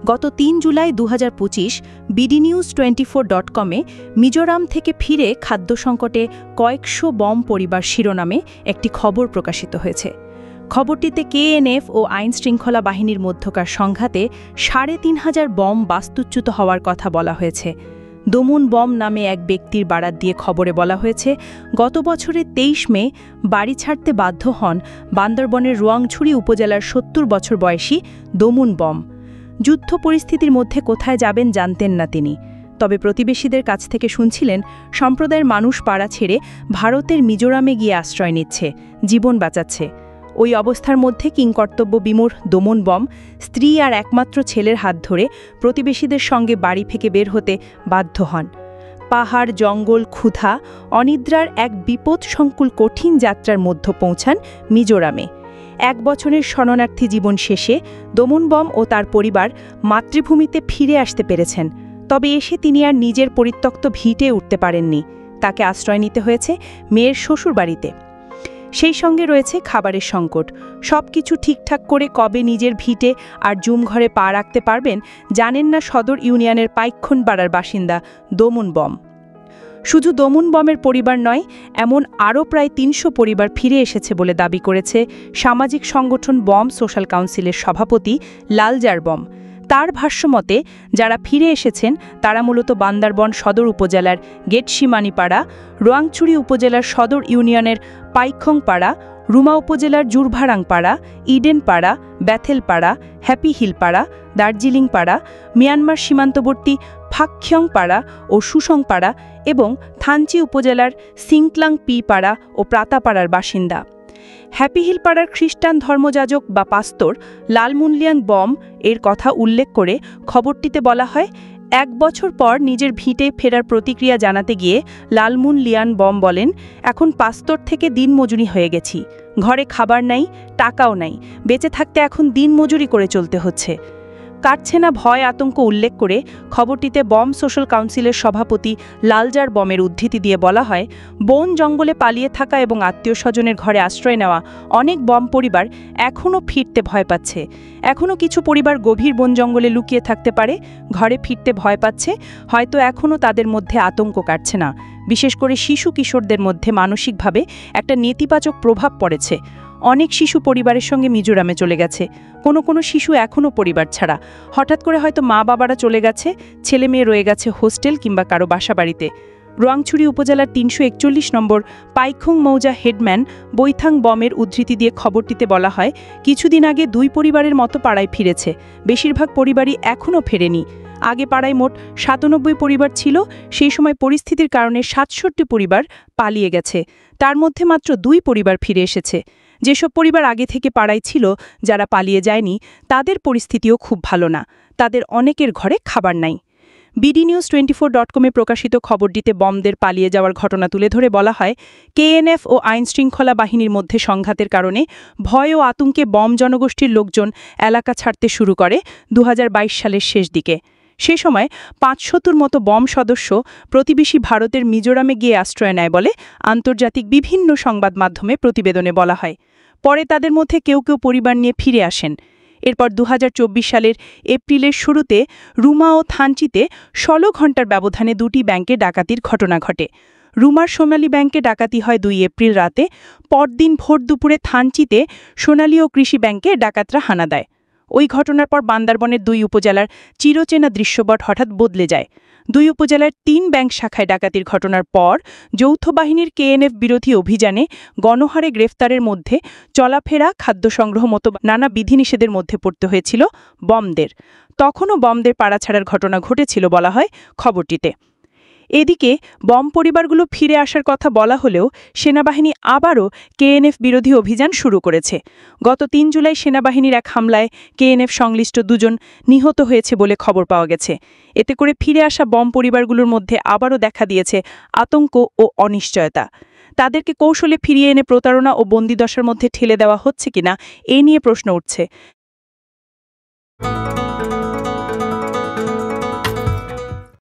গত ৩ জুলাই ২০২৫ bdnews24.com-এ মিজোরাম থেকে ফিরে খাদ্য সংকটে কয়েকশো বম পরিবার শিরোনামে একটি খবর প্রকাশিত হয়েছে। খবরটিতে কেএনএফ ও আইনশৃঙ্খলা বাহিনীর মধ্যকার সংঘাতে ৩,৫০০ বম বাস্তুচ্যুত হওয়ার কথা বলা হয়েছে। দমুন বম নামে এক ব্যক্তির বারাত দিয়ে খবরে বলা হয়েছে, গত বছরের ২৩ মে বাড়ি ছাড়তে বাধ্য হন বান্দরবনের রোয়াংছড়ি উপজেলার ৭০ বছর বয়সী দমুন বম। যুদ্ধ পরিস্থিতির মধ্যে কোথায় যাবেন জানতেন না তিনি, তবে প্রতিবেশীদের কাছ থেকে শুনছিলেন সম্প্রদায়ের মানুষ পাড়া ছেড়ে ভারতের মিজোরামে গিয়ে আশ্রয় নিচ্ছে, জীবন বাঁচাচ্ছে। ওই অবস্থার মধ্যে কিংকর্তব্য বিমূঢ় দমুন বম স্ত্রী আর একমাত্র ছেলের হাত ধরে প্রতিবেশীদের সঙ্গে বাড়ি থেকে বের হতে বাধ্য হন। পাহাড়, জঙ্গল, ক্ষুধা, অনিদ্রার এক বিপদসংকুল কঠিন যাত্রার মধ্যে পৌঁছান মিজোরামে। ১ বছরের শরণার্থী জীবন শেষে দমুন বম ও তার পরিবার মাতৃভূমিতে ফিরে আসতে পেরেছেন। তবে এসে তিনি আর নিজের পরিত্যক্ত ভিটে উঠতে পারেননি। তাকে আশ্রয় নিতে হয়েছে মেয়ের শ্বশুরবাড়িতে। সেই সঙ্গে রয়েছে খাবারের সংকট। সবকিছু ঠিকঠাক করে কবে নিজের ভিটে আর জুম ঘরে পা রাখতে পারবেন জানেন না সদর ইউনিয়নের পাইক্ষণপাড়ার বাসিন্দা দমুন বম। শুধু দমুন বমের পরিবার নয়, এমন আরও প্রায় ৩০০ পরিবার ফিরে এসেছে বলে দাবি করেছে সামাজিক সংগঠন বম সোশ্যাল কাউন্সিলের সভাপতি লালজার বম। তার ভাষ্যমতে যারা ফিরে এসেছেন তারা মূলত বান্দরবন সদর উপজেলার গেটসীমানিপাড়া, রোয়াংছড়ি উপজেলার সদর ইউনিয়নের পাইক্ষংপাড়া, রুমা উপজেলার জুরভারাংপাড়া, ইডেনপাড়া, ব্যাথেলপাড়া, হ্যাপি হিলপাড়া, দার্জিলিংপাড়া, মিয়ানমার সীমান্তবর্তী ফাকখিয়ংপাড়া ও সুসংপাড়া এবং থানচি উপজেলার সিংক্লাং পি পাড়া ও প্রাতাপাড়ার বাসিন্দা। হ্যাপি হিল পাড়ার খ্রিস্টান ধর্মযাজক বা পাস্তর লালমুনলিয়ান বম এর কথা উল্লেখ করে খবরটিতে বলা হয়, ১ বছর পর নিজের ভিটে ফেরার প্রতিক্রিয়া জানাতে গিয়ে লালমুনলিয়ান বম বলেন, এখন পাস্তর থেকে দিনমজুরি হয়ে গেছি। ঘরে খাবার নাই, টাকাও নাই, বেঁচে থাকতে এখন দিনমজুরি করে চলতে হচ্ছে। কাটছে না ভয় আতঙ্ক উল্লেখ করে খবরটিতে বম সোশ্যাল কাউন্সিলের সভাপতি লালজার বমের উদ্ধৃতি দিয়ে বলা হয়, বন জঙ্গলে পালিয়ে থাকা এবং আত্মীয় স্বজনের ঘরে আশ্রয় নেওয়া অনেক বম পরিবার এখনও ফিরতে ভয় পাচ্ছে। এখনও কিছু পরিবার গভীর বন জঙ্গলে লুকিয়ে থাকতে পারে, ঘরে ফিরতে ভয় পাচ্ছে। হয়তো এখনও তাদের মধ্যে আতঙ্ক কাটছে না। বিশেষ করে শিশু কিশোরদের মধ্যে মানসিকভাবে একটা নেতিবাচক প্রভাব পড়েছে। অনেক শিশু পরিবারের সঙ্গে মিজোরামে চলে গেছে। কোনো শিশু এখনও পরিবার ছাড়া। হঠাৎ করে হয়তো মা বাবারা চলে গেছে, ছেলে মেয়ে রয়ে গেছে হোস্টেল কিংবা কারো বাসাবাড়িতে। রোয়াংছড়ি উপজেলার ৩৪১ নম্বর পাইখং মৌজা হেডম্যান বৈথাং বমের উদ্ধৃতি দিয়ে খবরটিতে বলা হয়, কিছুদিন আগে ২ পরিবারের মতো পাড়ায় ফিরেছে। বেশিরভাগ পরিবারই এখনও ফেরেনি। আগে পাড়ায় মোট ৯৭ পরিবার ছিল। সেই সময় পরিস্থিতির কারণে ৬৭ পরিবার পালিয়ে গেছে। তার মধ্যে মাত্র ২ পরিবার ফিরে এসেছে। যেসব পরিবার আগে থেকে পাড়ায় ছিল, যারা পালিয়ে যায়নি, তাদের পরিস্থিতিও খুব ভালো না। তাদের অনেকের ঘরে খাবার নাই। bdnews24.com-এ প্রকাশিত খবরটিতে বমদের পালিয়ে যাওয়ার ঘটনা তুলে ধরে বলা হয়, কেএনএফ ও আইনশৃঙ্খলা বাহিনীর মধ্যে সংঘাতের কারণে ভয় ও আতঙ্কে বম জনগোষ্ঠীর লোকজন এলাকা ছাড়তে শুরু করে ২০২২ সালের শেষ দিকে। সে সময় ৫০০ মতো বম সদস্য প্রতিবেশী ভারতের মিজোরামে গিয়ে আশ্রয় নেয় বলে আন্তর্জাতিক বিভিন্ন সংবাদ মাধ্যমে প্রতিবেদনে বলা হয়। পরে তাদের মধ্যে কেউ কেউ পরিবার নিয়ে ফিরে আসেন। এরপর ২০২৪ সালের এপ্রিলের শুরুতে রুমা ও থানচিতে ১৬ ঘণ্টার ব্যবধানে ২টি ব্যাংকে ডাকাতির ঘটনা ঘটে। রুমার সোনালী ব্যাংকে ডাকাতি হয় ২ এপ্রিল রাতে। পরদিন ভোর দুপুরে থানচিতে সোনালী ও কৃষি ব্যাংকে ডাকাতরা হানা দেয়। ওই ঘটনার পর বান্দরবনের ২ উপজেলার চিরচেনা দৃশ্যপট হঠাৎ বদলে যায়। ২ উপজেলার ৩ ব্যাংক শাখায় ডাকাতির ঘটনার পর যৌথ বাহিনীর কেএনএফ বিরোধী অভিযানে গণহারে গ্রেফতারের মধ্যে চলাফেরা, খাদ্য সংগ্রহ মতো নানা বিধিনিষেধের মধ্যে পড়তে হয়েছিল বমদের। তখনও বমদের পাড়া ছাড়ার ঘটনা ঘটেছিল বলা হয় খবরটিতে। এদিকে বম পরিবারগুলো ফিরে আসার কথা বলা হলেও সেনাবাহিনী আবারও কেএনএফ বিরোধী অভিযান শুরু করেছে। গত ৩ জুলাই সেনাবাহিনীর এক হামলায় কেএনএফ সংশ্লিষ্ট ২ জন নিহত হয়েছে বলে খবর পাওয়া গেছে। এতে করে ফিরে আসা বম পরিবারগুলোর মধ্যে আবারও দেখা দিয়েছে আতঙ্ক ও অনিশ্চয়তা। তাদেরকে কৌশলে ফিরিয়ে এনে প্রতারণা ও বন্দিদশার মধ্যে ঠেলে দেওয়া হচ্ছে কিনা এ নিয়ে প্রশ্ন উঠছে।